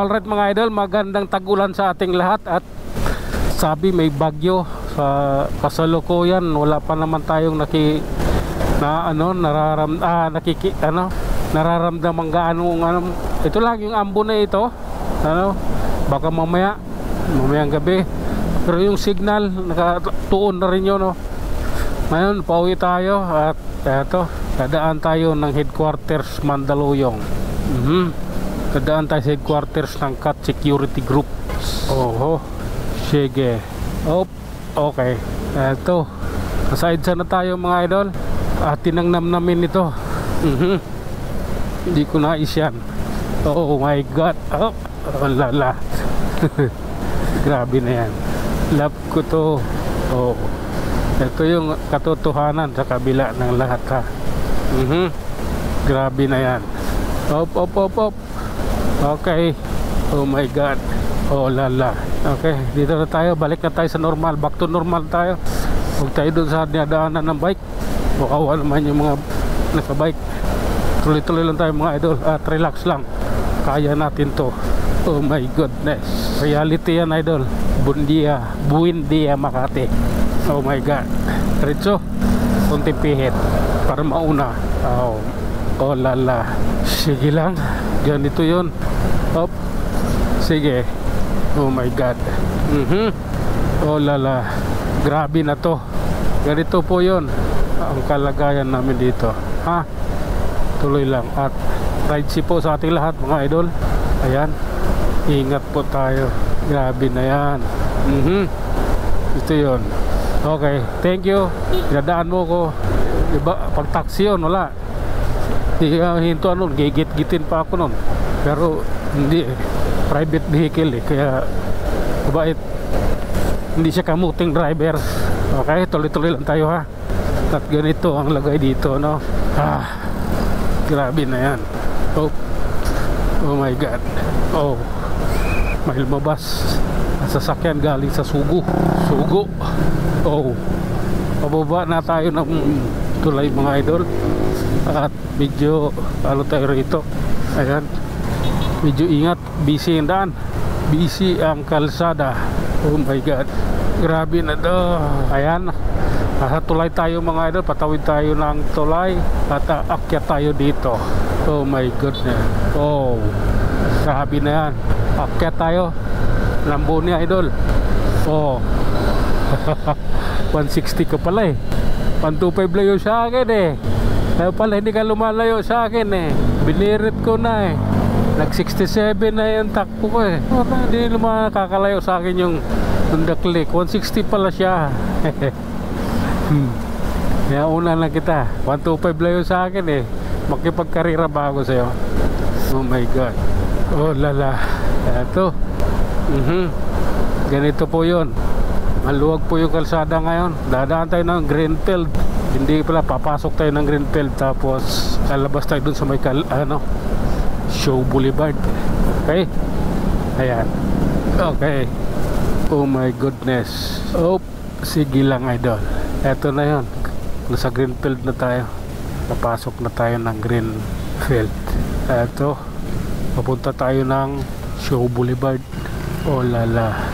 Alright mga idol, magandang tag-ulan sa ating lahat. At sabi may bagyo sa kasalukuyan. Wala pa naman tayong nararamdaman gaano. Ito lang yung ambon na ito. Baka mamayang gabi. Pero yung signal nakatuon na rin yun, no? Ngayon pauwi tayo at eto, dadaan tayo ng headquarters Mandaluyong. Dadaan tayo sa headquarters ng Cat Security Group. Sige. Okay. Eto, nasa EDSA na tayo mga idol. At tinangnam namin ito. Hindi ko nais yan. Oh my god. Lala. Grabe na yan. Love ko to. Ito yung katotohanan sa kabila ng lahat, ha. Grabe na yan. Okay. Oh my god. Lala. Okay, dito na tayo. Balik na tayo sa normal. Back to normal tayo. Huwag tayo dun sa dinadaanan ng bike. Makawa naman yung mga naka-bike. Tuloy-tuloy lang tayo mga idol. At relax lang. Kaya natin to. Oh my goodness. Reality yan idol. Buendia Makati. Oh my god. Diretso. Kunti pihit para mauna. Lala. Sige lang. Ganito yun. Sige. Oh my god. Lala. Grabe na to. Ganito po yun ang kalagayan namin dito. Tuloy lang. At ride si po sa ating lahat mga idol. Ayan. Ingat po tayo. Grabe na yan. Ito yun. Okay, thank you. Pinadaan mo ko. Diba, pag taxi yun, wala. Hindi hinto gigit-gitin pa ako nun. Pero hindi, private vehicle kaya mabait. Hindi siya kamuting driver. Okay, tuloy-tuloy lang tayo, ha. At ganito ang lagay dito, no. Grabe na yan. Oh my god. May lumabas ang sasakyan galing sa Sugo. Pababa na tayo ng tulay mga idol. At medyo tayo rito. Ayan, medyo ingat. Busy ang daan, busy ang kalsada. Oh my god, grabe na to. Ayan, nasa tulay tayo mga idol. Patawid tayo ng tulay at aakyat tayo dito. Oh my goodness. Grabe na yan. Aakyat tayo Lamboni idol. 160 ka pala 125 layo sa akin Kaya pala hindi ka lumalayo sa akin Binirit ko na Nag 67 na yung takbo ko Hindi nakakalayo sa akin yung Nundaklik. 160 pala siya. Kaya una lang kita. 125 layo sa akin Makipagkarira ba ako sa'yo? Oh my god. Lala. Ito. Ganito po yun. Maluwag po yung kalsada ngayon. Dadaan tayo ng Greenfield. Hindi pala, papasok tayo ng Greenfield. Tapos lalabas tayo dun sa may Show Boulevard. Okay. Ayan. Okay. Oh my goodness. Sige lang idol. Eto na yun. Nasa Greenfield na tayo. Papasok na tayo ng Greenfield. Eto. Papunta tayo ng Show Boulevard. Lala.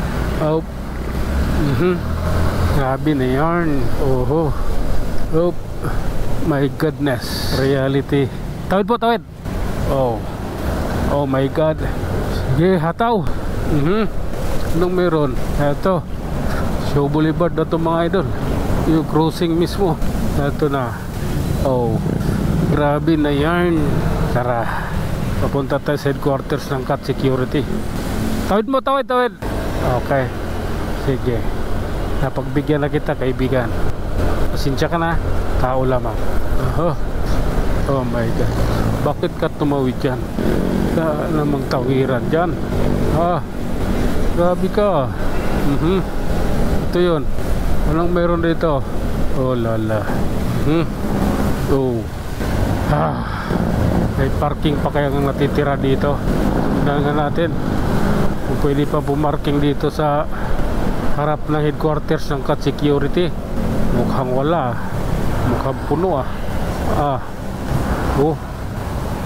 Grabe na yarn. My goodness. Reality. Tawid po, tawid. Oh my god. Sige, hataw. Anong meron? Eto, Show Boulevard na ito mga idol. Yung crossing mismo. Eto na. Grabe na yarn. Tara, papunta tayo sa headquarters ng Cat Security. Tawid mo, tawid. Okay. Sige. Napagbigyan na kita kaibigan. Pasensya ka na. Tao lamang. Oh my god. Bakit ka tumawid dyan? Ka namang tawiran dyan. Grabe ka. Ito yun. Anong meron dito? Lala. May parking pa kaya nga natitira dito. Tignan natin kung pwede pa pumarking dito sa harap ng headquarters ng Cat Security. Mukhang wala. Mukhang puno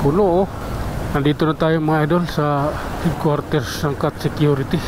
puno Nandito na tayo mga idol sa headquarters ng Cat Security.